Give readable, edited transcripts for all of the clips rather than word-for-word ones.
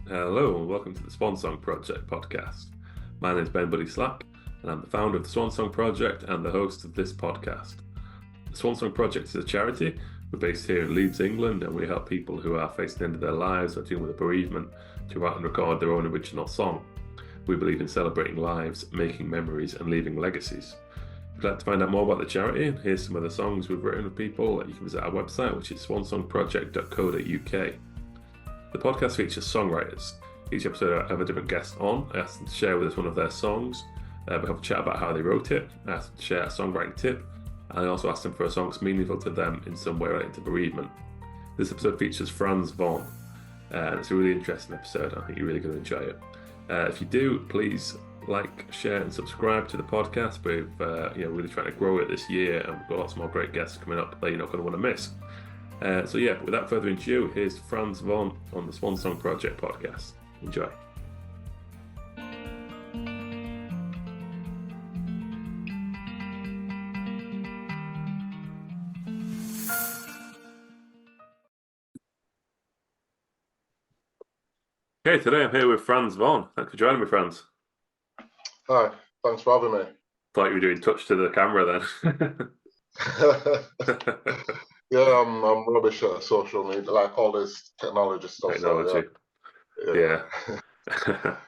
Hello and welcome to the Swan Song Project Podcast. My name is Ben Buddy Slack and I'm the founder of the Swan Song Project and the host of this podcast. The Swan Song Project is a charity. We're based here in Leeds, England, and we help people who are facing the end of their lives or dealing with a bereavement to write and record their own original song. We believe in celebrating lives, making memories and leaving legacies. If you'd like to find out more about the charity and hear some of the songs we've written with people, you can visit our website, which is swansongproject.co.uk. The podcast features songwriters. Each episode I have a different guest on. I ask them to share with us one of their songs. We have a chat about how they wrote it. I ask them to share a songwriting tip. And I also ask them for a song that's meaningful to them in some way related to bereavement. This episode features Franz. And it's a really interesting episode. I think you're really going to enjoy it. If you do, please like, share and subscribe to the podcast. We've really trying to grow it this year, and we've got lots more great guests coming up that you're not going to want to miss. Without further ado, here's Franz on the Swan Song Project Podcast. Enjoy. Okay, today I'm here with Franz. Thanks for joining me, Franz. Hi, thanks for having me. Thought you were doing touch to the camera then. Yeah, I'm rubbish at social media, like all this technology stuff. Technology. So, yeah.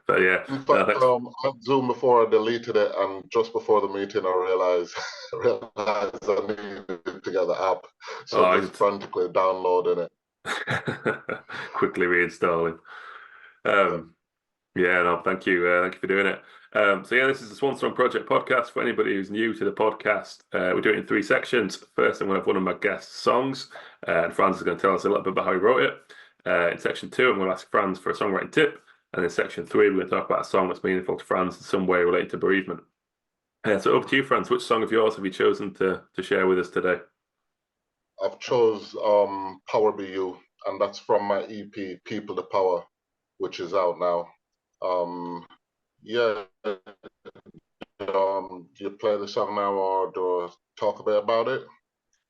But yeah. In fact, I had Zoom before I deleted it, and just before the meeting, I realized I needed to get the app. So I'm just frantically downloading it. Quickly reinstalling. Thank you. Thank you for doing it. This is the Swan Song Project Podcast. For anybody who's new to the podcast, we do it in three sections. First, I'm going to have one of my guest songs, and Franz is going to tell us a little bit about how he wrote it. In section 2, I'm going to ask Franz for a songwriting tip, and in section 3, we're going to talk about a song that's meaningful to Franz in some way related to bereavement. So over to you, Franz. Which song of yours have you chosen to share with us today? I've chose Power Be You, and that's from my EP, People the Power, which is out now. Do you play the song now, or do I talk a bit about it?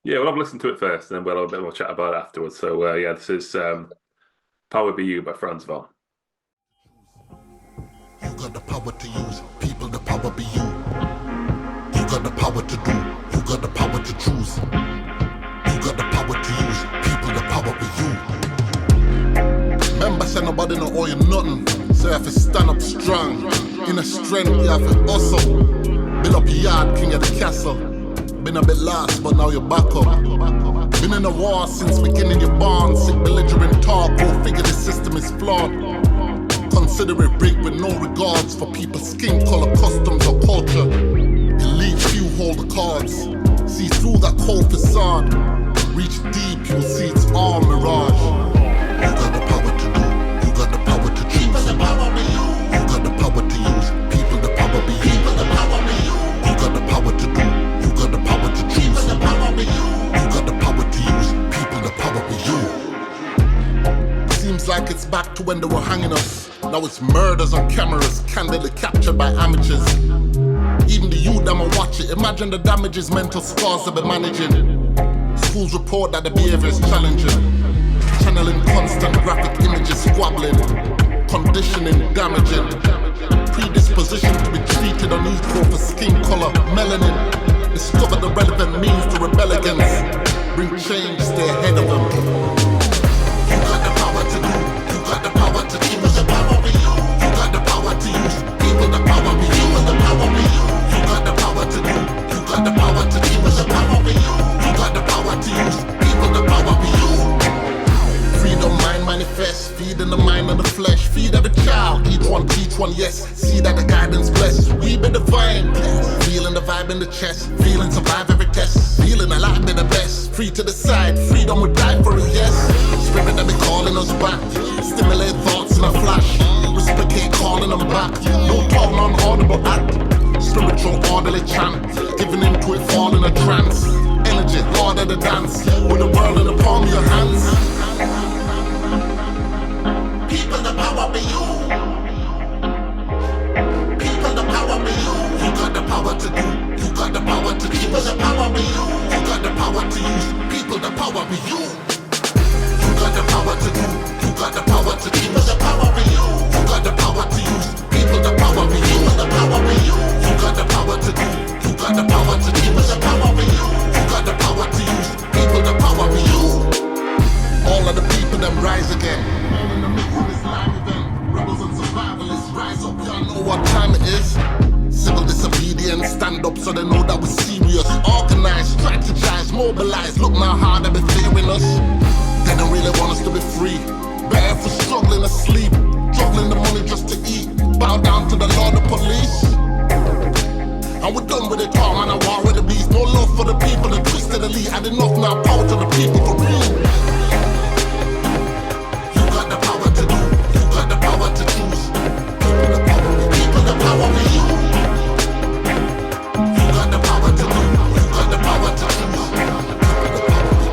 Yeah, well, I've listened to it first, and then we'll have a bit more chat about it afterwards. So, this is Power Be You by Franz. You got the power to use, people, the power be you. You got the power to do, you got the power to choose. You got the power to use, people, the power be you. Remember, say nobody no owe you nothing. So you have to stand up strong. In a strength, you have to hustle. Build up your yard, king of the castle. Been a bit lost, but now you're back up. Been in a war since beginning your bond. Sick belligerent talk, go figure the system is flawed. Consider it rigged with no regards for people's skin color, customs or culture. Elite few hold the cards. See through that cold facade. Reach deep, you'll see it's all mirage. You got the power to do, you got the power to choose. People, the power be you. You got the power to use, people, the power be you. People, the power be you. You got the power to do, you got the power to choose. People, the power be you. You got the power to use, people, the power be you. Seems like it's back to when they were hanging us. Now it's murders on cameras, candidly captured by amateurs. Even the youth that might watch it, imagine the damages, mental scars they've been managing. Schools report that the behavior is challenging. Channeling constant graphic images, squabbling, conditioning, damaging. Predisposition to be treated unequal for skin color, melanin. Discover the relevant means to rebel against. Bring change, stay ahead of them. You got the power to do, you got the power to choose. The power be you. You got the power to use, people, the power be you. The power be you. You got the power to do, you got the power to choose. The power be you. You got the power to use, people, the power be you. Freedom mind manifest, feed in the mind and the flesh. Feed every child, each one teach one, yes. See that the guidance blessed, we be divine. Feeling the vibe in the chest, feeling survive every test. Feeling alive be the best, free to decide. Freedom we die for it, yes. Spirit that be calling us back, stimulate thoughts in a flash. Reciprocate calling them back, no talk, non-audible act. Spiritual orderly chant, giving into it, fall in a trance. Energy, Lord of the dance, with the world in the palm of your hands. People, the power be you. People, the power be you. You got the power to do, you got the power to choose. People, the power be you. You got the power to use, people, the power be you. You got the power to do, you got the power to choose. People, the power be you. rise again. All in the midst of this live event. Rebels and survivalists, rise up, y'all know what time it is. Civil disobedience, stand up so they know that we're serious. Organize, strategize, mobilize. Look now how they be fearing us. They don't really want us to be free. Better for struggling to sleep, juggling the money just to eat. Bow down to the Lord of Police. And we're done with it all, man. I war with the beast. No love for the people, the twisted elite. Had enough now, power to the people for real. You got the power to do, you got the power to choose. People the power for you. You got the power to do, you got the power to choose.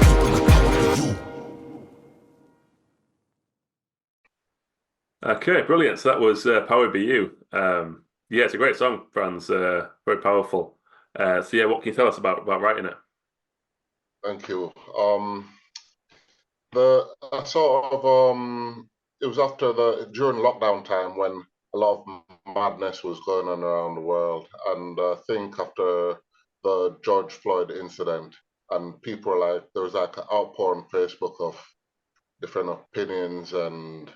People the power for you. Okay, brilliant. So that was Power Be You. Yeah, it's a great song, Franz. Very powerful. So yeah, what can you tell us about writing it? Thank you. It was during lockdown time when a lot of madness was going on around the world, and I think after the George Floyd incident, and people were like, there was like an outpour on Facebook of different opinions, and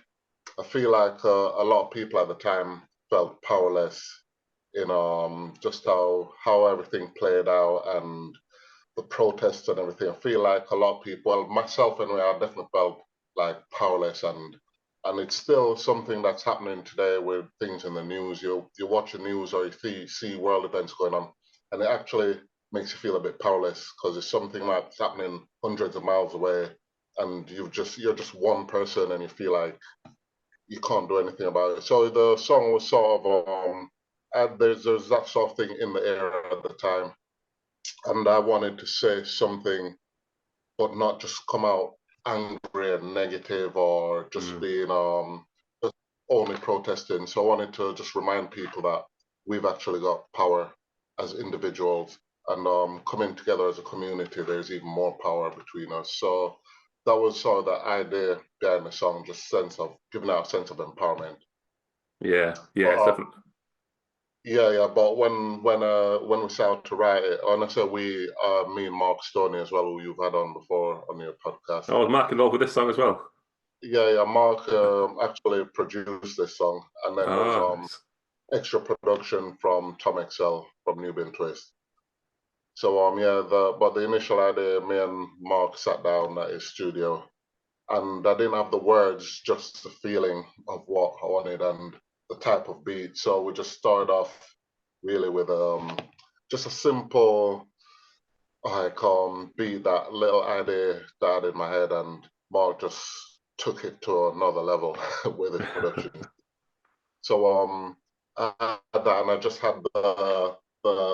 I feel like a lot of people at the time felt powerless in just how everything played out and the protests and everything. I feel like a lot of people, well, myself anyway, I definitely felt like powerless, and it's still something that's happening today with things in the news. You watch the news or you see world events going on, and it actually makes you feel a bit powerless because it's something that's happening hundreds of miles away, and you're just one person, and you feel like you can't do anything about it. So the song was sort of there's that sort of thing in the air at the time, and I wanted to say something, but not just come out angry and negative or just being just only protesting. So I wanted to just remind people that we've actually got power as individuals, and coming together as a community, there's even more power between us. So that was sort of the idea behind the song, just giving out a sense of empowerment. Yeah, it's definitely. Yeah. But when we set out to write it, and I say we, me and Mark Stoney as well, who you've had on before on your podcast. Oh, was Mark involved with this song as well? Yeah. Mark actually produced this song, and then there's nice. extra production from Tom Excel from Nubian Twist. So but the initial idea, me and Mark sat down at his studio, and I didn't have the words, just the feeling of what I wanted and the type of beat. So we just started off really with just a simple beat, that little idea that I had in my head, and Mark just took it to another level with his production. So I had that, and I just had the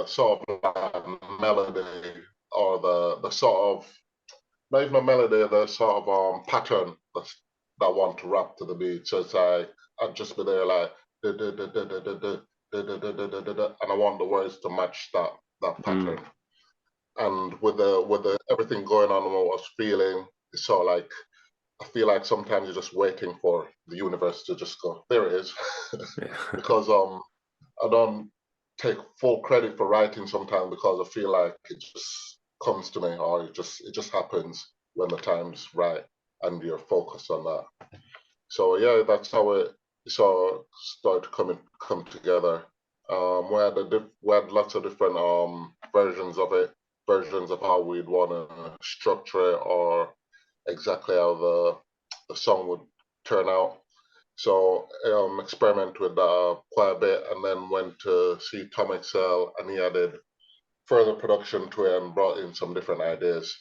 sort of like melody, or the sort of, not even a melody, the sort of pattern that I want to rap to the beat. So it's like I'd just be there like and I want the words to match that pattern. And with the everything going on and what I was feeling, it's sort of like I feel like sometimes you're just waiting for the universe to just go, there it is. Because I don't take full credit for writing sometimes, because I feel like it just comes to me, or it just happens when the time's right and you're focused on that. So yeah, that's how it sort of started to come together. We had lots of different versions of it, versions of how we'd want to structure it, or exactly how the song would turn out. So experimented with that quite a bit, and then went to see Tom Excel, and he added further production to it and brought in some different ideas,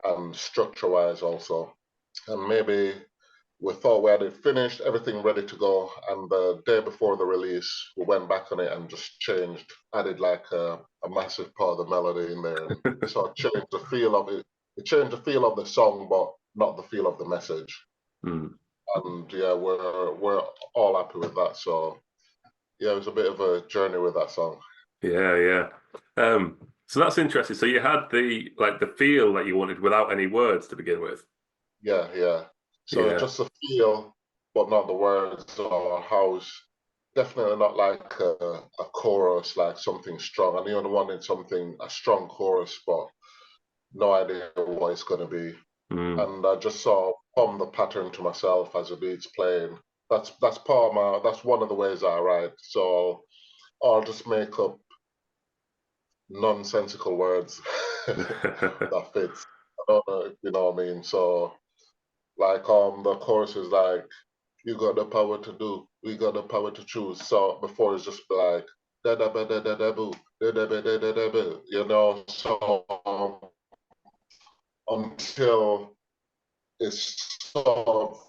and structure-wise also. And maybe we thought we had it finished, everything ready to go, and the day before the release, we went back on it and just changed, added like a massive part of the melody in there, and sort of changed the feel of it. It changed the feel of the song, but not the feel of the message. And yeah, we're all happy with that. So yeah, it was a bit of a journey with that song. Yeah. So that's interesting. So you had the feel that you wanted without any words to begin with. Yeah. So just the feel, but not the words or house. Definitely not like a chorus, like something strong. I knew I wanted a strong chorus, but no idea what it's going to be. and I just sort of hum the pattern to myself as the beat's playing. That's part of that's one of the ways that I write. So I'll just make up nonsensical words that fits. I don't know if you know what I mean. So like the chorus is like, you got the power to do, we got the power to choose. So before it's just like da da ba da da da boo, da da ba da da da boo, you know. So until it's sort of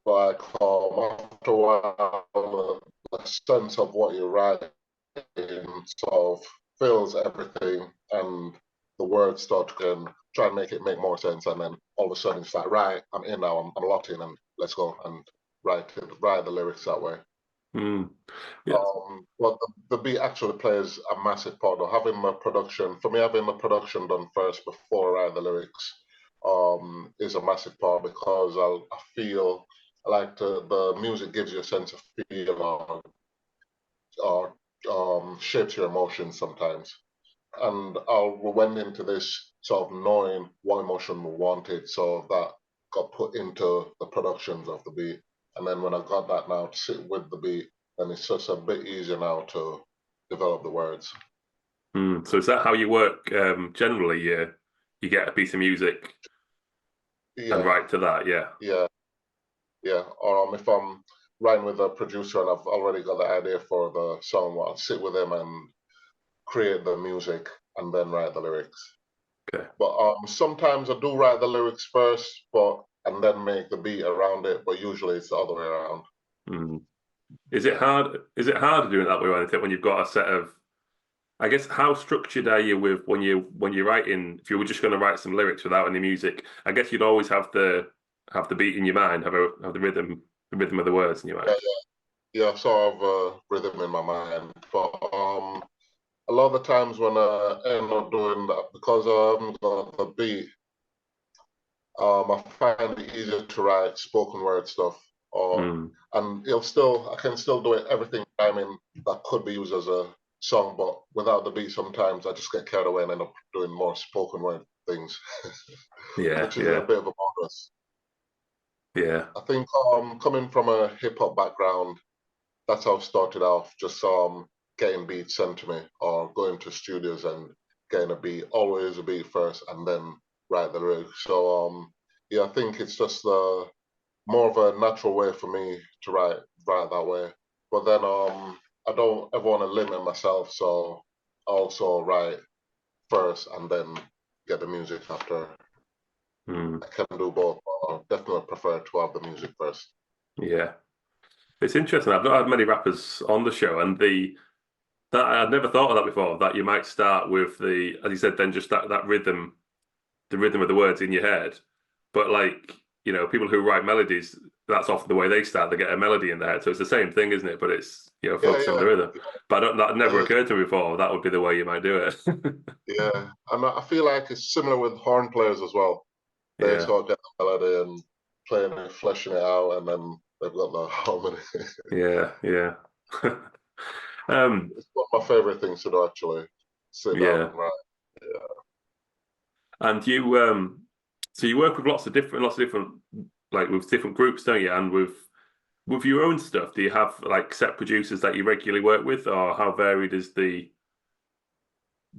like after a while, the sense of what you're writing sort of fills everything, and the words start to try and make it make more sense, and then all of a sudden it's like, right, I'm in now, I'm locked in, and let's go and write the lyrics that way. Yes. But the beat actually plays a massive part of having the production. For me, having the production done first before I write the lyrics is a massive part, because I feel like the music gives you a sense of feel, or shapes your emotions sometimes. And we went into this sort of knowing what emotion we wanted, so that got put into the productions of the beat. And then when I got that now to sit with the beat, then it's just a bit easier now to develop the words. So is that how you work generally? You get a piece of music and write to that, yeah. Or if I'm writing with a producer and I've already got the idea for the song, I'll sit with them and create the music and then write the lyrics. Okay. But sometimes I do write the lyrics first, and then make the beat around it. But usually it's the other way around. Is it hard? Is it hard doing it that way when you've got a set of? I guess, how structured are you with when you're writing? If you were just going to write some lyrics without any music, I guess you'd always have the beat in your mind, have the rhythm of the words in your mind. Yeah, sort of a rhythm in my mind. But a lot of the times when I end up doing that, because I haven't got the beat, I find it easier to write spoken word stuff. And I can still do it everything rhyming that could be used as a song, but without the beat, sometimes I just get carried away and end up doing more spoken word things. Which is a bit of a bonus. Yeah. I think coming from a hip hop background, that's how I started off, just getting beats sent to me, or going to studios and getting a beat, always a beat first, and then write the lyrics. So I think it's just more of a natural way for me to write that way. But then I don't ever want to limit myself, so I also write first and then get the music after. I can do both, but I definitely prefer to have the music first. Yeah. It's interesting. I've not had many rappers on the show, and that I'd never thought of that before, that you might start with as you said, then just that rhythm, the rhythm of the words in your head. But like, people who write melodies, that's often the way they start. They get a melody in their head. So it's the same thing, isn't it? But it's, focused on the rhythm. But that never occurred to me before. That would be the way you might do it. Yeah. And I feel like it's similar with horn players as well. They sort of get the melody and playing it, fleshing it out, and then they've got the harmony. Yeah. It's one of my favorite things to do, actually. Sit down and write. Yeah. And so you work with lots of different, like with different groups, don't you? And with your own stuff, do you have like set producers that you regularly work with, or how varied is the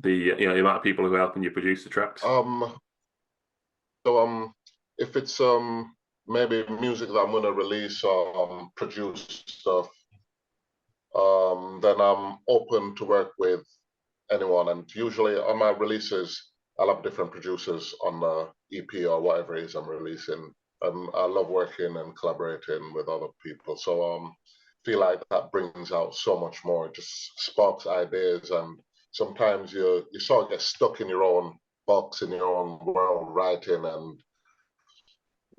amount of people who are helping you produce the tracks? So if it's maybe music that I'm gonna release or produce stuff, then I'm open to work with anyone. And usually on my releases, I'll have different producers on the EP or whatever it is I'm releasing. I love working and collaborating with other people. So feel like that brings out so much more. It just sparks ideas, and sometimes you sort of get stuck in your own box, in your own world, writing and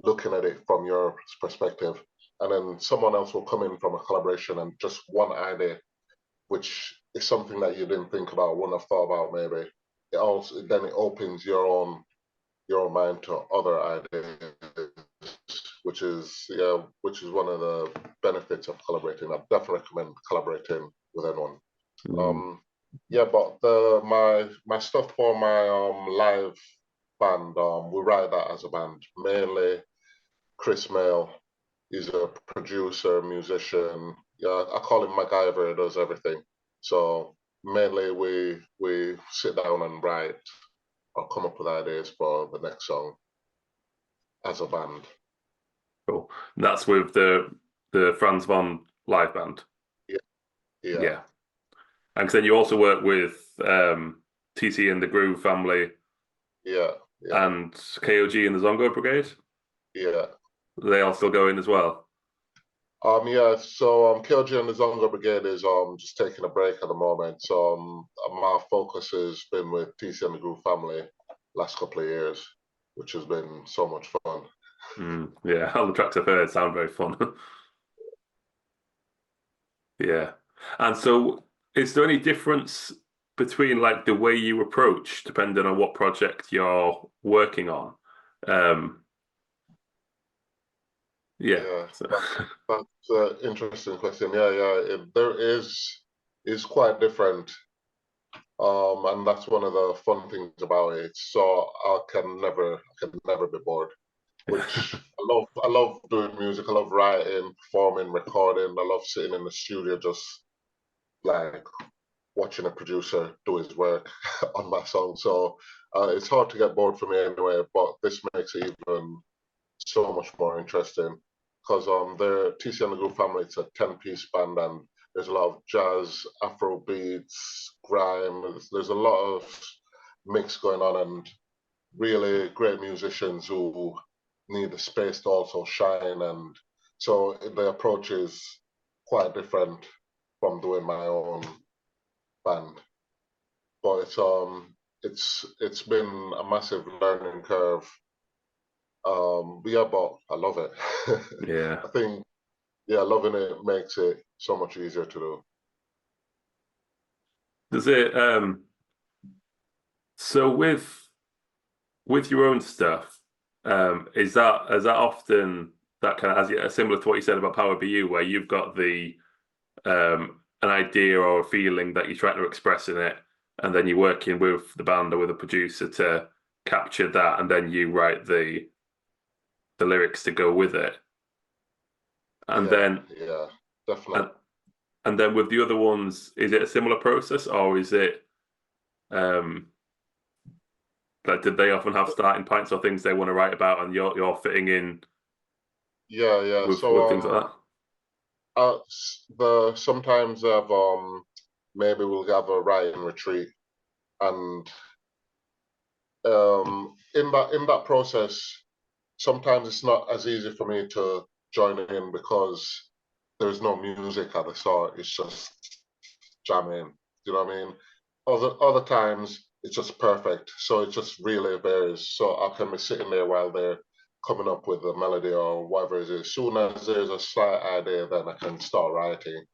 looking at it from your perspective. And then someone else will come in from a collaboration and just one idea, which is something that you didn't think about, wouldn't have thought about maybe. It opens your own mind to other ideas, which is one of the benefits of collaborating. I definitely recommend collaborating with anyone. But my stuff for my live band, we write that as a band. Mainly Chris Mail, he's a producer, musician. Yeah, I call him MacGyver, he does everything. So mainly we sit down and write or come up with ideas for the next song as a band. Cool. And that's with the Franz live band. Yeah. And then you also work with TC and the Groove family. Yeah. And KOG and the Zongo Brigade. Yeah. They all still going as well. So KOG and the Zongo Brigade is just taking a break at the moment. So my focus has been with TC and the Groove family last couple of years, which has been so much fun. Yeah, all the tracks I've heard sound very fun. Yeah. And so is there any difference between like the way you approach depending on what project you're working on? That's an interesting question. There is quite different. And that's one of the fun things about it. So I can never be bored. Which I love doing music. I love writing, performing, recording. I love sitting in the studio just like watching a producer do his work on my song. So it's hard to get bored for me anyway, but this makes it even so much more interesting because the TC and the Groove family, it's a 10-piece band and there's a lot of jazz, Afro beats, grime. There's a lot of mix going on and really great musicians who need the space to also shine. And so the approach is quite different from doing my own band. But it's been a massive learning curve. But I love it. Yeah. I think loving it makes it so much easier to do. Does it so with your own stuff, is that often that kind of similar to what you said about Power BU, where you've got the an idea or a feeling that you're trying to express in it, and then you're working with the band or with a producer to capture that, and then you write the lyrics to go with it. And then definitely. And then with the other ones, is it a similar process, or is it like did they often have starting points or things they want to write about, and you're fitting in? With things like that. Sometimes maybe we'll have a writing retreat, and in that process, sometimes it's not as easy for me to join in because there's no music at the start. It's just jamming. You know what I mean? Other times it's just perfect. So it just really varies. So I can be sitting there while they're coming up with a melody or whatever it is. As soon as there's a slight idea, then I can start writing.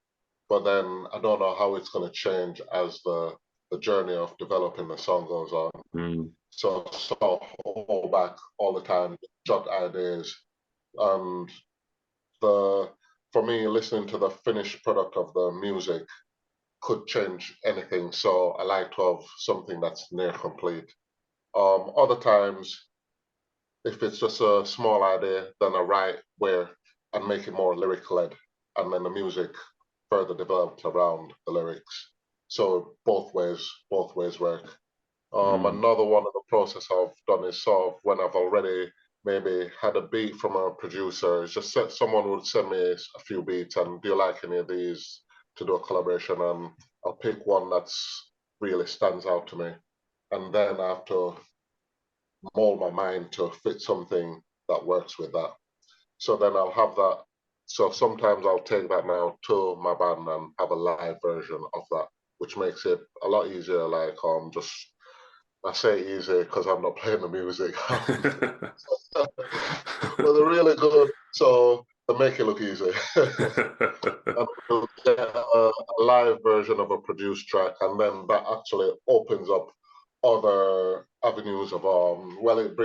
But then I don't know how it's going to change as the journey of developing the song goes on. So hold back all the time, jot ideas. And for me, listening to the finished product of the music could change anything. So I like to have something that's near complete. Other times, if it's just a small idea, then I write and make it more lyric led, and then the music further developed around the lyrics. So both ways work. Another one of the process I've done is sort of when I've already maybe had a beat from a producer, it's just someone would send me a few beats and do you like any of these to do a collaboration, and I'll pick one that's really stands out to me. And then I have to mold my mind to fit something that works with that. So then I'll have that. So sometimes I'll take that now to my band and have a live version of that, which makes it a lot easier. Like I say easy because I'm not playing the music. But they're really good, so they make it look easy. And we'll get a live version of a produced track, and then that actually opens up other avenues of it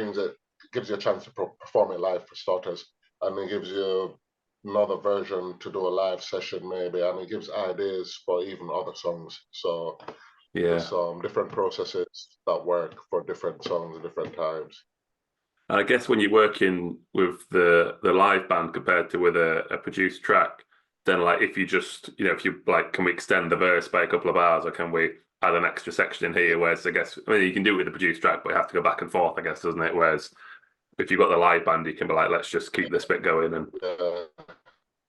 gives you a chance to perform it live for starters, and it gives you another version to do a live session maybe, and it gives ideas for even other songs. So Yeah. There's different processes that work for different songs at different times. And I guess when you're working with the live band compared to with a produced track, then like if you just, if you like, can we extend the verse by a couple of bars, or can we add an extra section in here? Whereas I guess, you can do it with the produced track, but you have to go back and forth, I guess, doesn't it? Whereas if you've got the live band, you can be like, let's just keep this bit going. And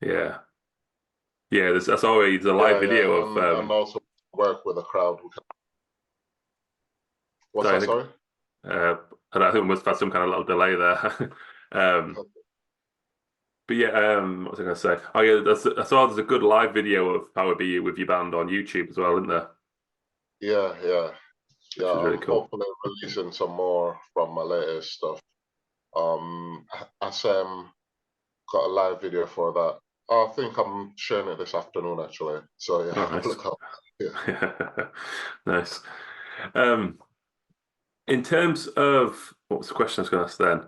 yeah. That's always a live video of and also work with a crowd. What's that? Sorry. And I think we must have had some kind of little delay there. But yeah, what was I going to say? Oh yeah, I saw there's a good live video of Power Be You with your band on YouTube as well, isn't there? Yeah. Which is really cool. Hopefully releasing some more from my latest stuff. SM got a live video for that. I think I'm sharing it this afternoon, actually. So yeah, oh, nice. Look out. Yeah. Nice. In terms of what was the question I was going to ask then?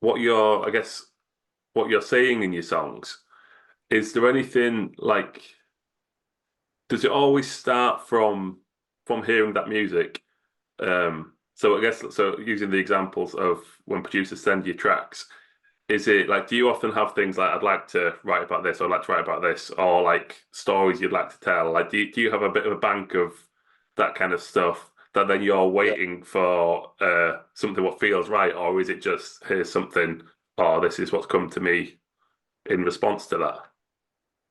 What you're saying in your songs, is there anything like, does it always start from hearing that music? So I guess, using the examples of when producers send you tracks, is it like, do you often have things like, I'd like to write about this, or I'd like to write about this, or like stories you'd like to tell? Like, do you have a bit of a bank of that kind of stuff that then you're waiting for something what feels right, or is it just, here's something, or this is what's come to me in response to that?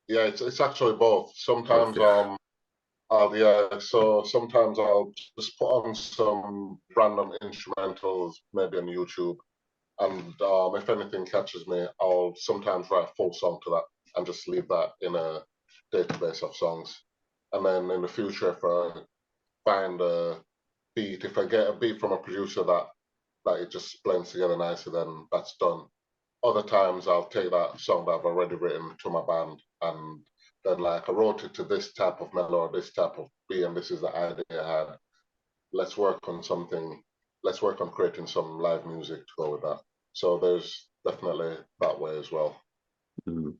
Yeah, it's actually both. Sometimes so sometimes I'll just put on some random instrumentals, maybe on YouTube, and if anything catches me, I'll sometimes write a full song to that and just leave that in a database of songs. And then in the future, if I find a beat, if I get a beat from a producer that it just blends together nicely, then that's done. Other times I'll take that song that I've already written to my band, and then like, I wrote it to this type of melody or this type of beat, and this is the idea I had. Let's work on creating some live music to go with that. So there's definitely that way as well. Mm.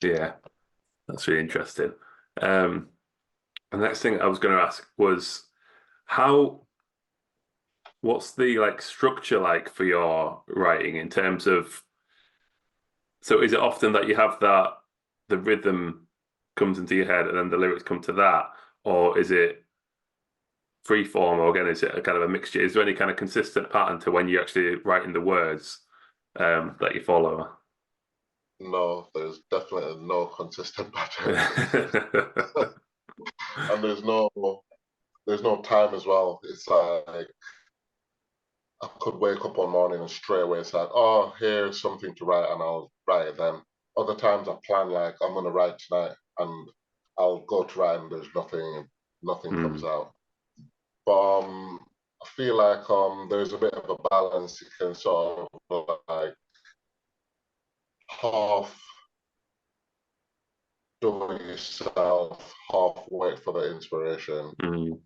Yeah, that's really interesting. The next thing I was going to ask was, what's the like structure like for your writing in terms of, so is it often that you have that the rhythm comes into your head and then the lyrics come to that, or is it free form, or again, is it a kind of a mixture? Is there any kind of consistent pattern to when you're actually writing the words that you follow? No, there's definitely no consistent pattern. And there's no time as well. It's like, I could wake up one morning and straight away it's like, oh, here's something to write, and I'll write it then. Other times I plan like, I'm going to write tonight, and I'll go to write and there's nothing comes out. But I feel like there's a bit of a balance. You can sort of like half do it yourself, half wait for the inspiration.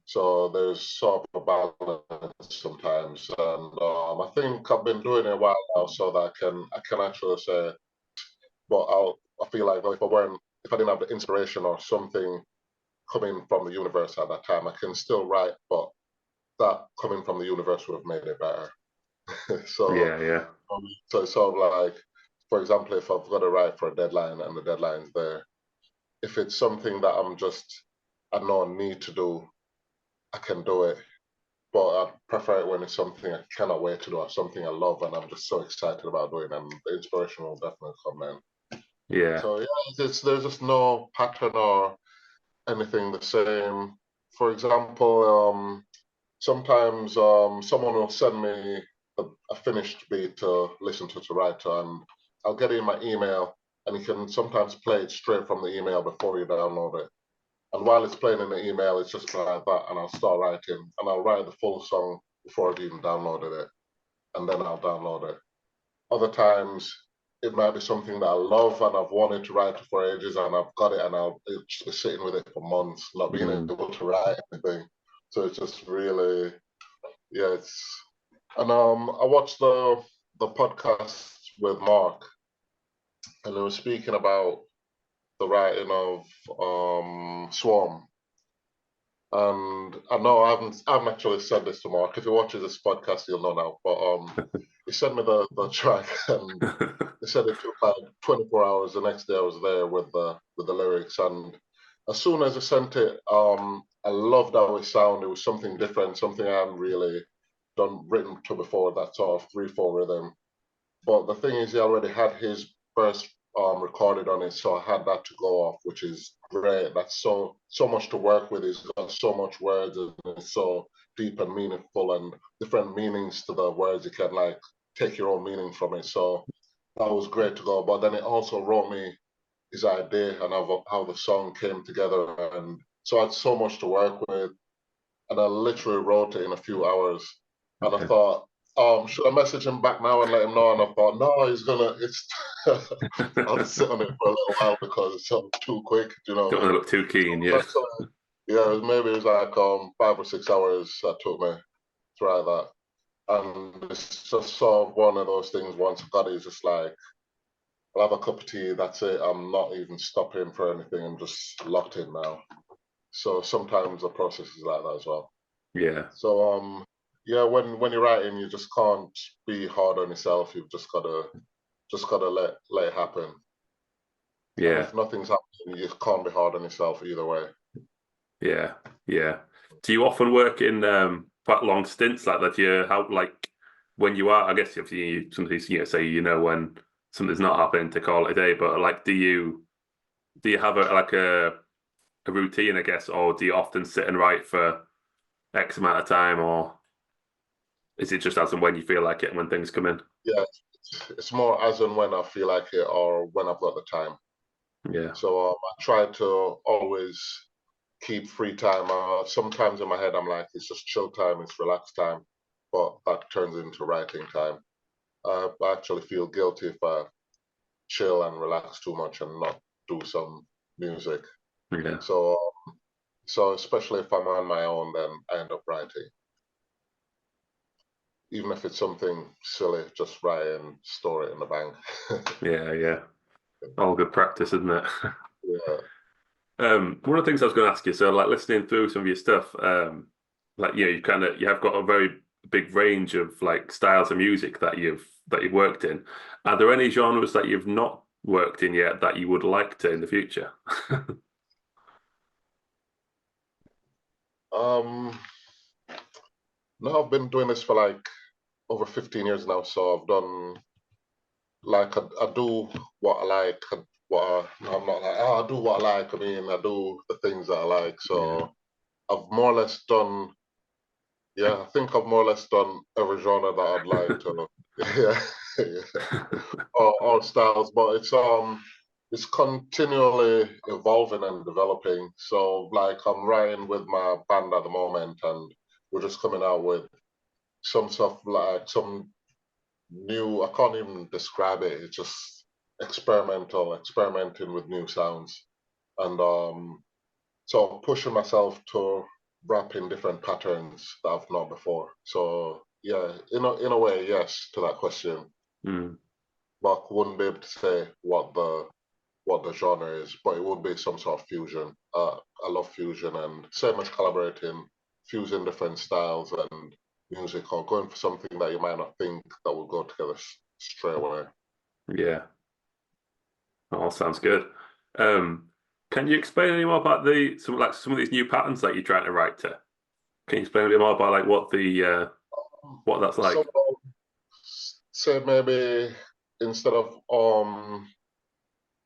So there's sort of a balance sometimes, and I think I've been doing it a while now, so that I can actually say, but I feel like if I didn't have the inspiration or something coming from the universe at that time, I can still write, but that coming from the universe would have made it better. So yeah. So it's sort of like, for example, if I've got to write for a deadline and the deadline's there, if it's something that I know I need to do, I can do it. But I prefer it when it's something I cannot wait to do, or something I love and I'm just so excited about doing, and the inspiration will definitely come then. Yeah. So yeah, there's just no pattern or anything the same. For example, sometimes someone will send me a finished beat to listen to write to, and I'll get it in my email, and you can sometimes play it straight from the email before you download it. And while it's playing in the email, it's just like that, and I'll start writing, and I'll write the full song before I've even downloaded it, and then I'll download it. Other times, it might be something that I love and I've wanted to write for ages, and I've got it, and I'll just be sitting with it for months, not being able to write anything. So it's just really, yeah, and I watched the podcast with Mark, and they were speaking about the writing of Swarm. And I know I haven't actually said this to Mark. If he watches this podcast, he'll know now. But he sent me the track, and he said it took like 24 hours. The next day, I was there with the lyrics, and as soon as he sent it, I loved how it sounded. It was something different, something I hadn't really written to before. That sort of 3/4 rhythm. But the thing is, he already had his verse recorded on it, so I had that to go off, which is great. That's so much to work with. He's got so much words, and it's so deep and meaningful, and different meanings to the words. You can like take your own meaning from it. So that was great to go. But then it also wrote me his idea and how the song came together, and so I had so much to work with, and I literally wrote it in a few hours. And I thought, should I message him back now and let him know? And I thought, no, it's I'll just sit on it for a little while because it's too quick, you know. Don't want to look too keen, yeah. Yeah, maybe it was like 5 or 6 hours that took me to write that. And it's just sort of one of those things, once I've got it, it's just like, I'll have a cup of tea, that's it. I'm not even stopping for anything. I'm just locked in now. So sometimes the process is like that as well. Yeah. So yeah, when you're writing, you just can't be hard on yourself. You've just gotta let it happen. Yeah. And if nothing's happening, you can't be hard on yourself either way. Yeah. Yeah. Do you often work in quite long stints like that? How like when you are, I guess if you sometimes say when something's not happening to call it a day, but like do you have a routine, I guess, or do you often sit and write for X amount of time, or is it just as and when you feel like it and when things come in? Yeah, it's more as and when I feel like it or when I've got the time. Yeah. So I try to always keep free time. Sometimes in my head I'm like, it's just chill time, it's relaxed time, but that turns into writing time. I actually feel guilty if I chill and relax too much and not do some music. Yeah. So especially if I'm on my own, then I end up writing. Even if it's something silly, just write and store it in the bank. Yeah. All good practice, isn't it? Yeah. One of the things I was going to ask you, so like listening through some of your stuff, like you have got a very big range of like styles of music that you've worked in. Are there any genres that you've not worked in yet that you would like to in the future? No, I've been doing this for like over 15 years now, so I've done like I do what I like. I'm not like, I do what I like. I mean, I do the things that I like. So I've more or less done. Yeah, I think I've more or less done every genre that I'd like to. All styles, but it's continually evolving and developing. So like I'm writing with my band at the moment, and we're just coming out with some stuff like some new. I can't even describe it. It's just experimenting with new sounds, and so pushing myself to rap in different patterns that I've not before. So yeah, in a way, yes to that question. But I wouldn't be able to say what the genre is, but it would be some sort of fusion. I love fusion, and so much collaborating, fusing different styles and music, or going for something that you might not think that will go together straight away. Yeah. All sounds good. Can you explain any more about some of these new patterns that you're trying to write to? Can you explain a bit more about like what that's like? So maybe instead of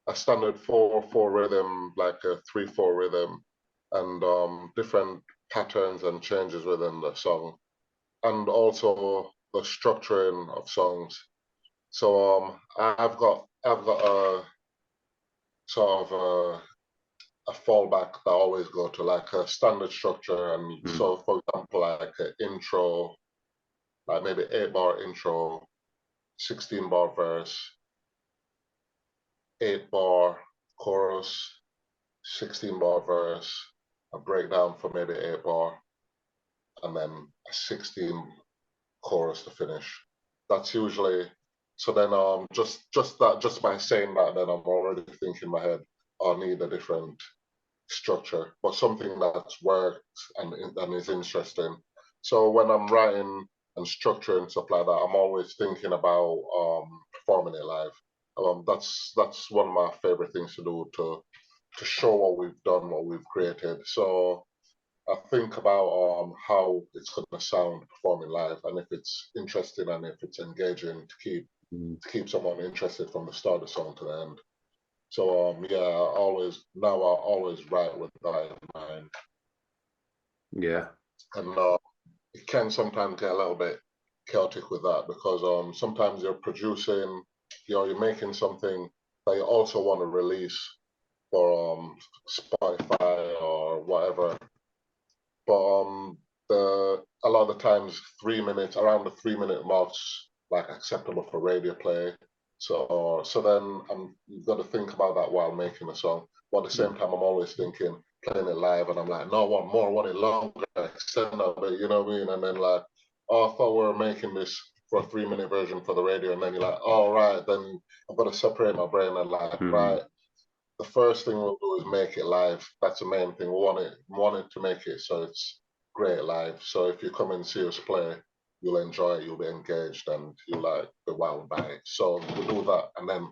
a standard 4/4 rhythm, like a 3/4 rhythm, and different patterns and changes within the song, and also the structuring of songs. So I've got a sort of a fallback that I always go to, like a standard structure. And so, for example, like an intro, like maybe 8-bar intro, 16-bar verse, 8-bar chorus, 16-bar verse, a breakdown for maybe 8-bar, and then a 16 chorus to finish. That's usually, so then just by saying that, then I'm already thinking in my head, or need a different structure, but something that's worked and is interesting. So when I'm writing and structuring stuff like that, I'm always thinking about performing it live. That's one of my favorite things to do, to show what we've done, what we've created. So I think about how it's going to sound performing live, and if it's interesting and if it's engaging to keep someone interested from the start of the song to the end. So yeah, I always write with that in mind. Yeah. And it can sometimes get a little bit chaotic with that, because sometimes you're producing, you're making something that you also want to release for Spotify or whatever. But a lot of the times 3 minutes, around the 3 minute marks, like acceptable for radio play. So then you've got to think about that while making a song. But at the same time, I'm always thinking, playing it live, and I'm like, no, I want more, I want it longer, extend a bit, you know what I mean? And then like, oh, I thought we were making this for a 3 minute version for the radio, and then you're like, oh right, then I've got to separate my brain and like, right, the first thing we'll do is make it live. That's the main thing. We wanted to make it so it's great live. So if you come and see us play, you'll enjoy it, you'll be engaged, and you'll like be wowed by it. So we'll do that, and then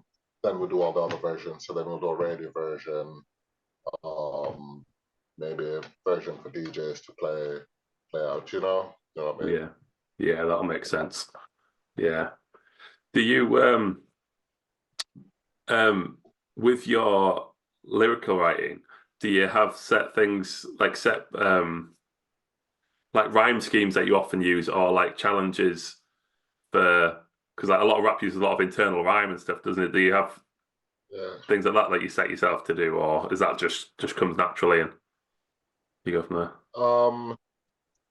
we'll do all the other versions. So then we'll do a radio version, maybe a version for DJs to play out. You know what I mean? Yeah, that'll make sense. Yeah. Do you with your lyrical writing, do you have set things like like rhyme schemes that you often use, or like challenges for, because like a lot of rap uses a lot of internal rhyme and stuff, doesn't it? Do you have things like that you set yourself to do, or is that just comes naturally and you go from there?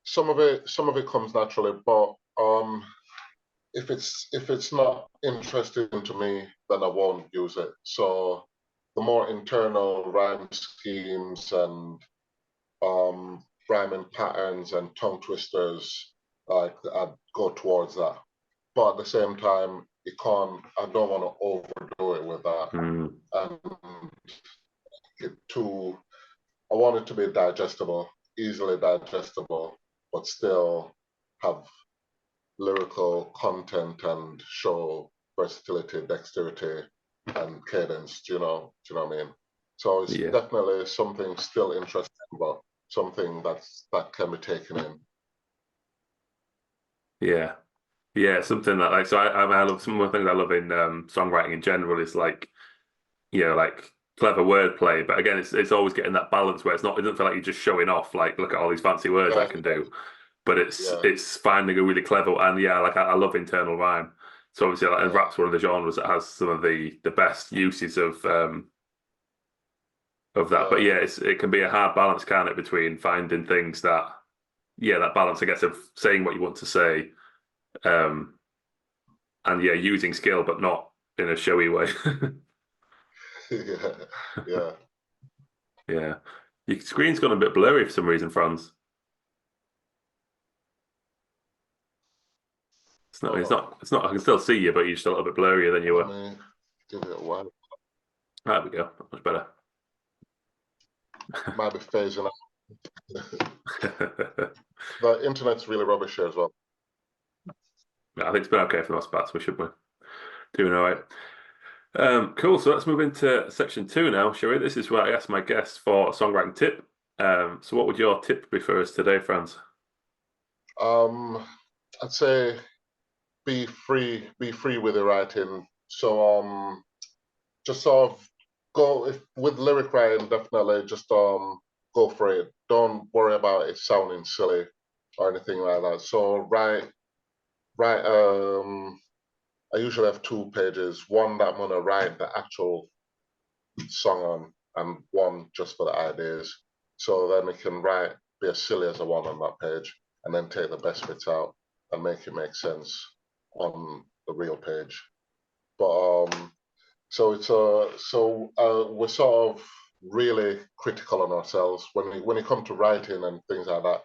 Some of it comes naturally, but if it's not interesting to me, then I won't use it. So the more internal rhyme schemes and rhyming patterns and tongue twisters, I'd go towards that. But at the same time, I don't want to overdo it with that. And I want it to be digestible, easily digestible, but still have lyrical content and show versatility, dexterity, and cadence. Do you know what I mean? So it's definitely something still interesting, but something that can be taken in. Yeah, something that like, so I love, some of the things I love in songwriting in general is like, like clever wordplay, but again, it's always getting that balance where it doesn't feel like you're just showing off, like, look at all these fancy words I can do, but it's finding a really clever, and like I love internal rhyme. So obviously, like, rap's one of the genres that has some of the best uses of that. But it can be a hard balance, can't it, between finding things that balance, I guess, of saying what you want to say, and using skill, but not in a showy way. Yeah. Your screen's gone a bit blurry for some reason, Franz. It's not. I can still see you, but you're just a little bit blurrier than you were. Give it a while. There we go. Much better. Might be phasing out. The internet's really rubbish here as well. I think it's been okay for the most part, so we should be doing all right. Cool. So let's move into section 2 now, shall we? This is where I ask my guests for a songwriting tip. So what would your tip be for us today, Franz? I'd say be free with your writing. So just sort of go with lyric writing, definitely just go for it. Don't worry about it sounding silly or anything like that. So write I usually have 2 pages, one that I'm gonna write the actual song on, and one just for the ideas. So then I can be as silly as I want on that page, and then take the best bits out and make it make sense on the real page. But so we're sort of really critical on ourselves when it comes to writing and things like that.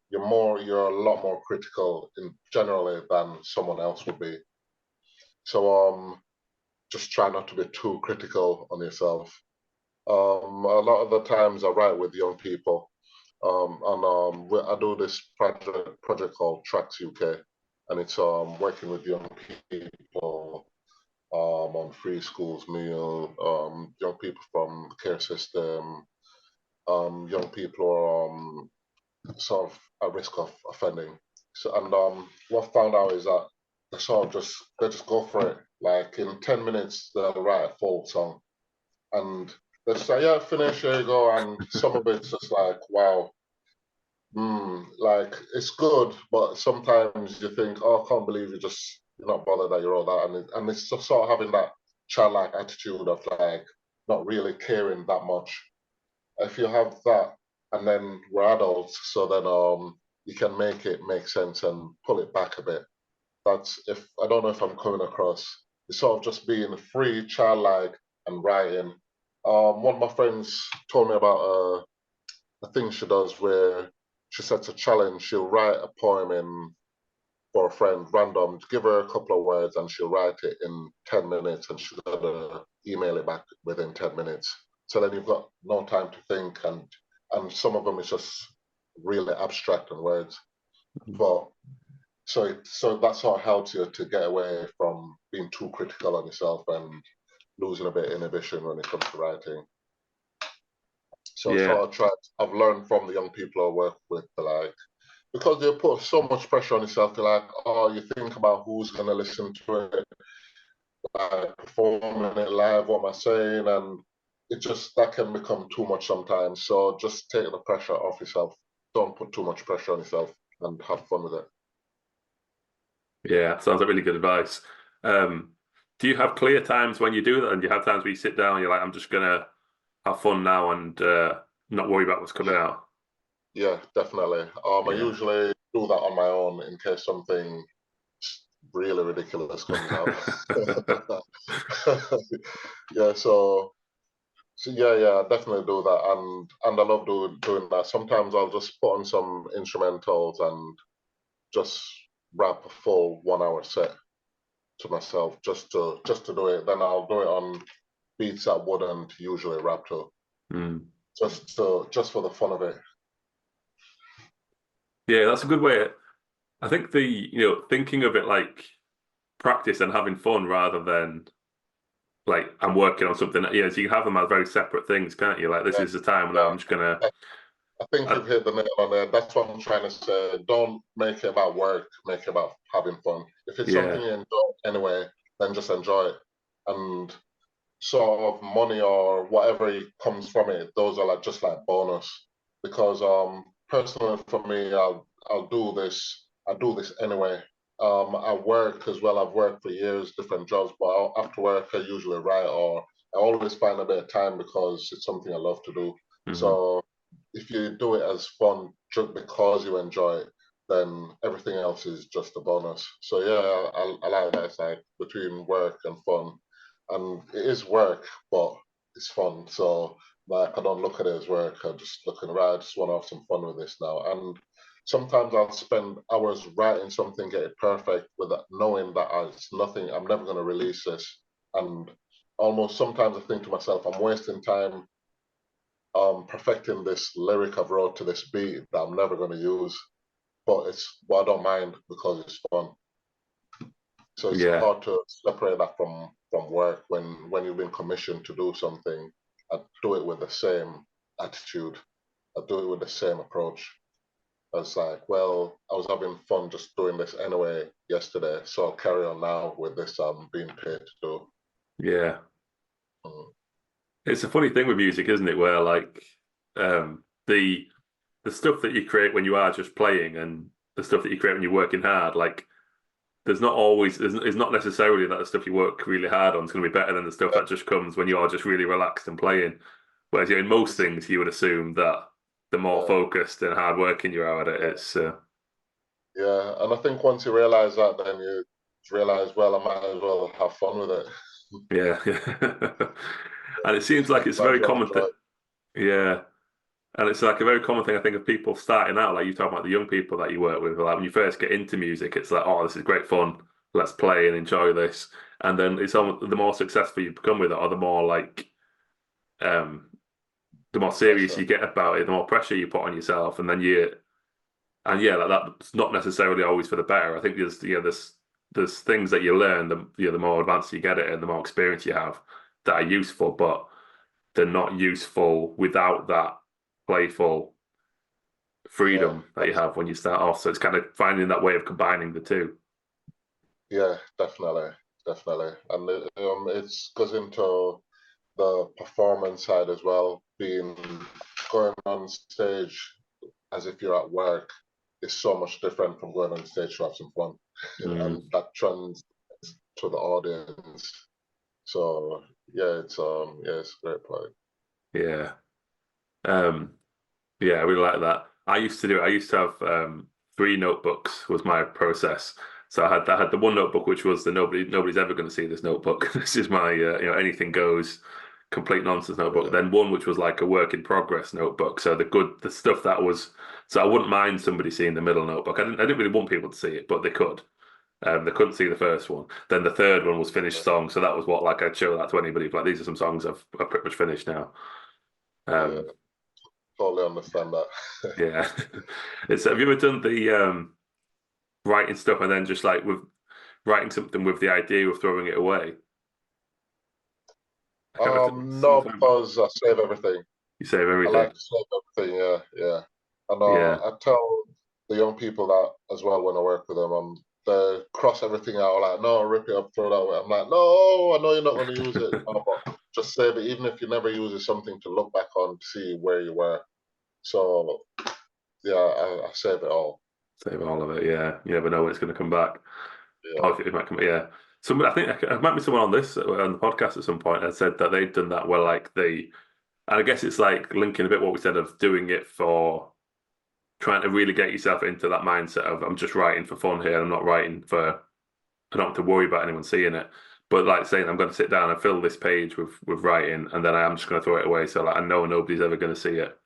You're a lot more critical generally than someone else would be. So just try not to be too critical on yourself. A lot of the times I write with young people. I do this project called Tracks UK, and it's working with young people on free schools meal, young people from the care system, young people who are sort of at risk of offending. So, and what I found out is that they just go for it. Like in 10 minutes, they'll write a full song, and they say, "Yeah, finish, here you go." And some of it's just like, wow, like it's good, but sometimes you think, "Oh, I can't believe you're not bothered that you wrote that," and it's just sort of having that childlike attitude of like not really caring that much. If you have that, and then we're adults, so then you can make it make sense and pull it back a bit. That's if I don't know if I'm coming across. It's sort of just being free, childlike, and writing. One of my friends told me about a thing she does where she sets a challenge. She'll write a poem in for a friend, random, give her a couple of words, and she'll write it in 10 minutes, and she's gonna email it back within 10 minutes. So then you've got no time to think, and some of them is just really abstract and words. But so that sort of helps you to get away from being too critical on yourself and losing a bit of inhibition when it comes to writing. So Yeah. I've learned from the young people I work with, like, because they put so much pressure on yourself, you're like, oh, you think about who's going to listen to it, like performing it live, what am I saying? And that can become too much sometimes. So just take the pressure off yourself. Don't put too much pressure on yourself and have fun with it. Yeah, sounds like really good advice. Do you have clear times when you do that, and do you have times where you sit down and you're like, I'm just gonna have fun now and not worry about what's coming out? Yeah, definitely. I usually do that on my own in case something really ridiculous comes out. Yeah, so yeah, I definitely do that, and I love doing that. Sometimes I'll just put on some instrumentals and just rap a full 1 hour set to myself just to do it. Then I'll do it on beats I wouldn't usually rap to, just for the fun of it. Yeah, that's a good way. I think thinking of it like practice and having fun rather than like I'm working on something. Yeah, so you can have them as very separate things, can't you? Like this is the time now I'm just gonna. I think you've hit the nail on there. That's what I'm trying to say. Don't make it about work. Make it about having fun. If it's something you enjoy anyway, then just enjoy it. And sort of money or whatever comes from it, those are just like bonus. Because personally for me, I'll do this. I do this anyway. I work as well. I've worked for years, different jobs, but after work I usually write, or I always find a bit of time because it's something I love to do. So if you do it as fun just because you enjoy it, then everything else is just a bonus. So yeah, I like that. It's like between work and fun, and it is work, but it's fun. So like I don't look at it as work. I just look at right. I just want to have some fun with this now. And sometimes I'll spend hours writing something, get it perfect, without knowing that it's nothing. I'm never going to release this, and almost sometimes I think to myself, I'm wasting time perfecting this lyric I've wrote to this beat that I'm never going to use, but I don't mind because it's fun. So it's hard to separate that from work when you've been commissioned to do something. I do it with the same attitude. I do it with the same approach. I was like, well, I was having fun just doing this anyway yesterday, so I'll carry on now with this I'm being paid to do. Yeah. It's a funny thing with music, isn't it? Where like the stuff that you create when you are just playing and the stuff that you create when you're working hard, like there's not necessarily that the stuff you work really hard on is going to be better than the stuff that just comes when you are just really relaxed and playing. Whereas in most things, you would assume that the more focused and hard working you are at it, it's. Yeah, and I think once you realize that, then you realize, well, I might as well have fun with it. Yeah. And it seems like it's a very common thing. Yeah. And it's like a very common thing, I think, of people starting out, like you talk about the young people that you work with, like when you first get into music, it's like, oh, this is great fun. Let's play and enjoy this. And then it's almost the more successful you become with it, or the more like the more serious you get about it, the more pressure you put on yourself, and then that's not necessarily always for the better. I think there's things that you learn, the more advanced you get at it, and the more experience you have that are useful, but they're not useful without that playful freedom that you have when you start off. So it's kind of finding that way of combining the two. Yeah, definitely. And it goes into the performance side as well. Going on stage as if you're at work is so much different from going on stage to have some fun, and that translates to the audience. So it's a great play. Yeah, I really like that. I used to have 3 notebooks was my process. So I had the one notebook which was the nobody's ever going to see this notebook. This is my anything goes, complete nonsense notebook. Yeah. Then one which was like a work in progress notebook. So the stuff that was, so I wouldn't mind somebody seeing the middle notebook. I didn't really want people to see it, but they could. They couldn't see the first one. Then the third one was finished songs. So that was what, like, I'd show that to anybody. Like, these are some songs I've pretty much finished now. Totally understand that. Yeah. Have you ever done the writing stuff and then just like with writing something with the idea of throwing it away? No, because I save everything. You save everything? I like to save everything, yeah. And I tell the young people that as well when I work with them, they cross everything out, like, no, rip it up, throw it away. I'm like, no, I know you're not going to use it. But just save it, even if you never use it, something to look back on to see where you were. So, yeah, I save it all. Save all of it, yeah. You never know when it's going to come back. Yeah. It might come, yeah. I think I might be someone on the podcast at some point that said that they'd done that where, like, and I guess it's like linking a bit what we said of doing it for trying to really get yourself into that mindset of, I'm just writing for fun here. I'm not writing I don't have to worry about anyone seeing it. But like saying, I'm going to sit down and fill this page with writing, and then I am just going to throw it away. So like, I know nobody's ever going to see it.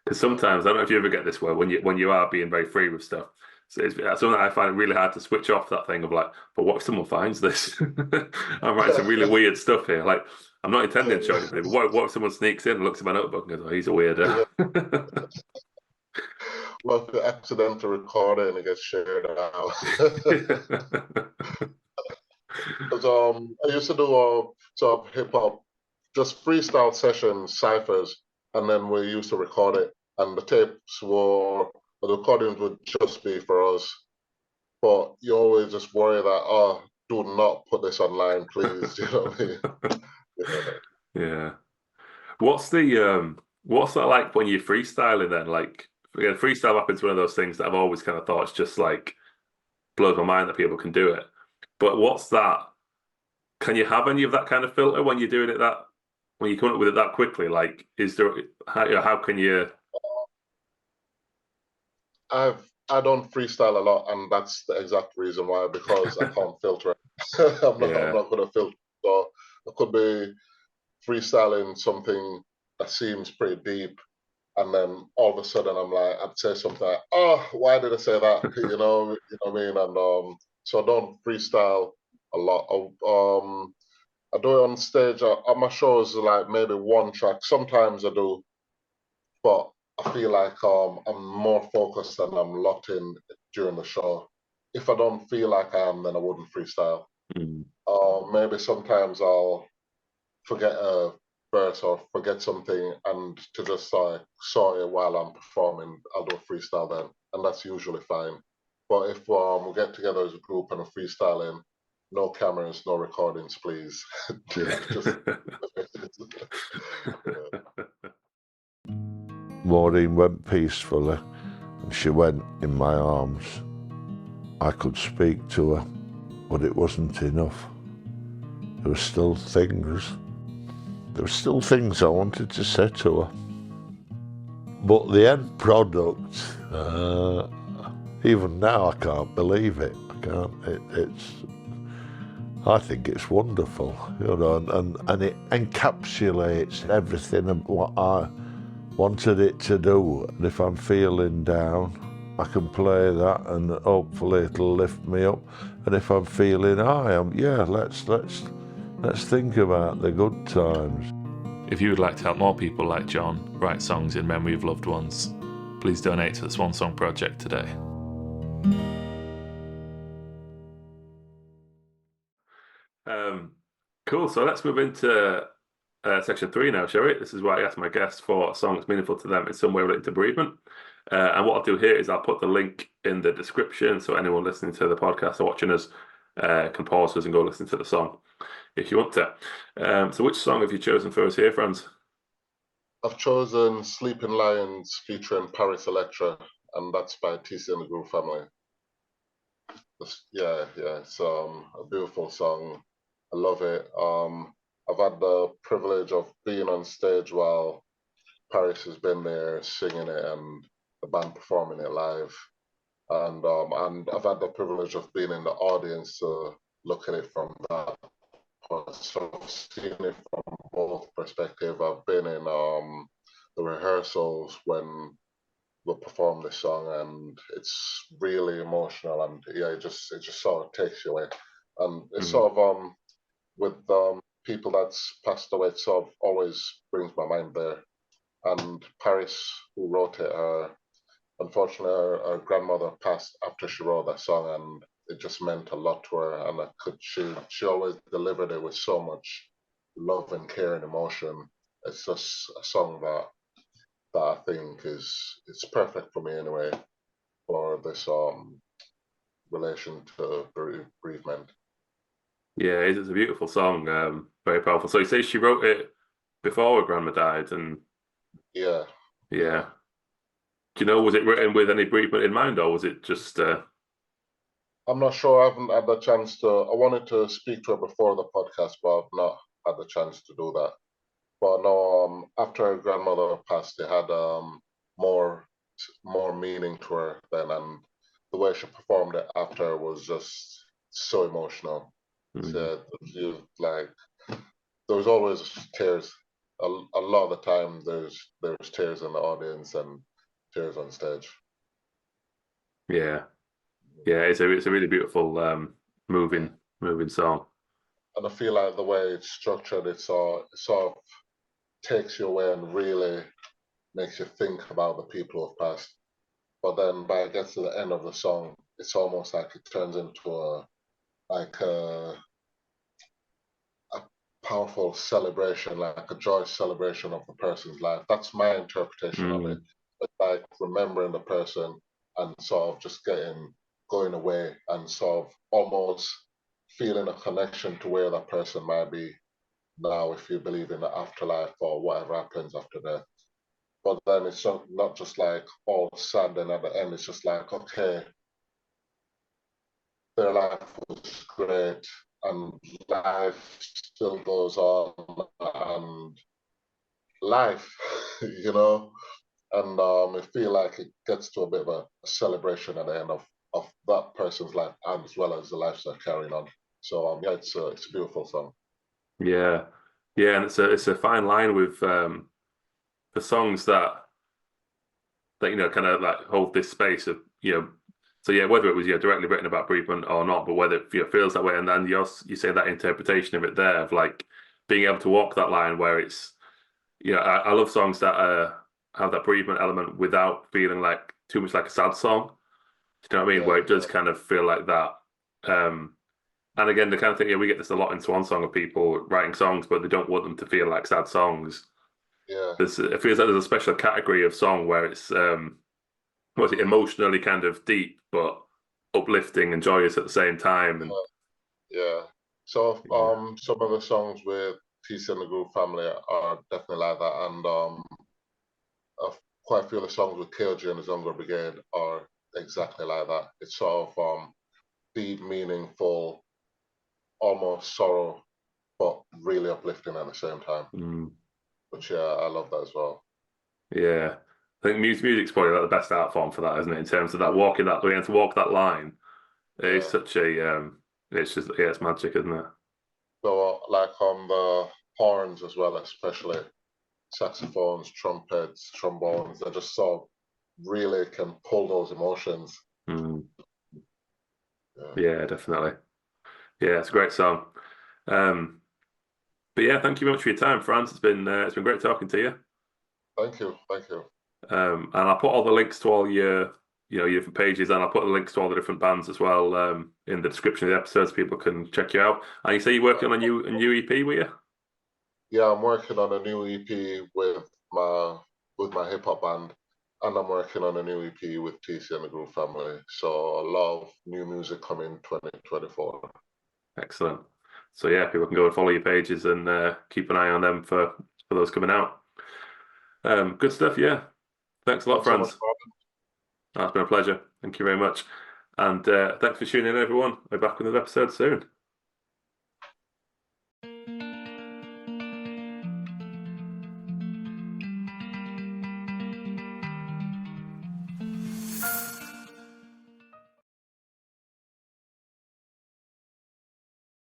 Because sometimes, I don't know if you ever get this way, when you are being very free with stuff, so it's something that I find it really hard to switch off that thing of like, but what if someone finds this? I'm writing some really weird stuff here. Like, I'm not intending to show anybody, but what if someone sneaks in and looks at my notebook and goes, oh, he's a weirdo. Well, if you accidentally record it and it gets shared out. Because I used to do sort of hip hop, just freestyle sessions, ciphers, and then we used to record it. And the recordings would just be for us. But you always just worry that, do not put this online, please. You know what I mean? Yeah. What's that like when you're freestyling then? Like, again, freestyle happens one of those things that I've always kind of thought it's just like blows my mind that people can do it. But what's that? Can you have any of that kind of filter when you're doing it when you come up with it that quickly? Like, how can you? I don't freestyle a lot, and that's the exact reason why, because I can't filter it. I'm not going to filter. So I could be freestyling something that seems pretty deep, and then all of a sudden I'd say something like, oh, why did I say that? You know what I mean? And so I don't freestyle a lot. I do it on stage. At my shows, like maybe one track. Sometimes I do, but I feel like I'm more focused and I'm locked in during the show. If I don't feel like I am, then I wouldn't freestyle. Maybe sometimes I'll forget a verse or forget something, and to just sort it while I'm performing, I'll do a freestyle then, and that's usually fine. But if we get together as a group and a freestyling, no cameras, no recordings, please. Maureen went peacefully, and she went in my arms. I could speak to her, but it wasn't enough. There were still things I wanted to say to her. But the end product, even now I can't believe it. I think it's wonderful, and it encapsulates everything of what I wanted it to do. And if I'm feeling down, I can play that, and hopefully it'll lift me up. And if I'm feeling high, let's think about the good times. If you would like to help more people like John write songs in memory of loved ones, please donate to the Swan Song Project today. Cool, so let's move into section 3 now, shall we? This is where I ask my guests for a song that's meaningful to them in some way related to bereavement. And what I'll do here is I'll put the link in the description so anyone listening to the podcast or watching us can pause us and go listen to the song if you want to. So which song have you chosen for us here, Franz? I've chosen Sleeping Lions featuring Pariss Elektra, and that's by TC and the Groove Family. Yeah, it's a beautiful song. I love it. I've had the privilege of being on stage while Pariss has been there singing it and the band performing it live. And I've had the privilege of being in the audience to look at it from that point. So I've seen it from both perspectives. I've been in the rehearsals when we perform this song, and it's really emotional, and yeah, it just sort of takes you away. And it's sort of with people that's passed away, it sort of always brings my mind there. And Pariss, who wrote it, unfortunately, her grandmother passed after she wrote that song, and it just meant a lot to her. And she always delivered it with so much love and care and emotion. It's just a song that I think it's perfect for me anyway, for this relation to bereavement. Yeah, it's a beautiful song, very powerful. So you say she wrote it before her grandma died, and Yeah. Do you know, was it written with any bereavement in mind, or was it just? I'm not sure. I haven't had the chance to. I wanted to speak to her before the podcast, but I've not had the chance to do that. But no, after her grandmother passed, it had more meaning to her then, and the way she performed it after was just so emotional. So like there was always tears. A lot of the time, there's tears in the audience and tears on stage. Yeah, it's a really beautiful, moving song. And I feel like the way it's structured, it sort of takes you away and really makes you think about the people who've passed. But then by it gets to the end of the song, it's almost like it turns into a powerful celebration, like a joyous celebration of the person's life. That's my interpretation of it. It's like remembering the person and sort of just going away and sort of almost feeling a connection to where that person might be now, if you believe in the afterlife or whatever happens after death. But then it's not just like all sad, and at the end it's just like, okay, their life was great and life still goes on, and life, you know, and I feel like it gets to a bit of a celebration at the end of that person's life, and as well as the lives they're carrying on. So it's a beautiful song. Yeah, and it's a fine line with the songs that you know kind of like hold this space of So yeah, whether it was directly written about bereavement or not, but whether it feels that way, and then you say that interpretation of it there of like being able to walk that line where it's I love songs that have that bereavement element without feeling like too much like a sad song. Do you know what I mean? Yeah, where it does kind of feel like that. And again, the kind of thing we get this a lot in Swan Song of people writing songs, but they don't want them to feel like sad songs. Yeah, it feels like there's a special category of song where it's emotionally kind of deep, but uplifting and joyous at the same time. And so some of the songs with TC and the Groove Family are definitely like that, and quite a few of the songs with KOG and the Zongo Brigade are exactly like that. It's sort of deep, meaningful, almost sorrow, but really uplifting at the same time. Which I love that as well. Yeah, I think music's probably like the best art form for that, isn't it? In terms of that walking that way and to walk that line, it's such a it's just it's magic, isn't it? So like on the horns as well, especially saxophones, trumpets, trombones, they just sort of really can pull those emotions. Yeah, definitely. Yeah, it's a great song. But yeah, thank you very much for your time, Franz. It's been great talking to you. Thank you. And I'll put all the links to all your different pages, and I'll put the links to all the different bands as well in the description of the episodes. People can check you out. And you say you're working on a new EP, were you? Yeah, I'm working on a new EP with my hip hop band, and I'm working on a new EP with TC and the Groove Family. So a lot of new music coming 2024. Excellent. So yeah, people can go and follow your pages and keep an eye on them for those coming out. Good stuff. Yeah. Thanks a lot, Franz. That's been a pleasure. Thank you very much. And thanks for tuning in, everyone. We're back with another episode soon.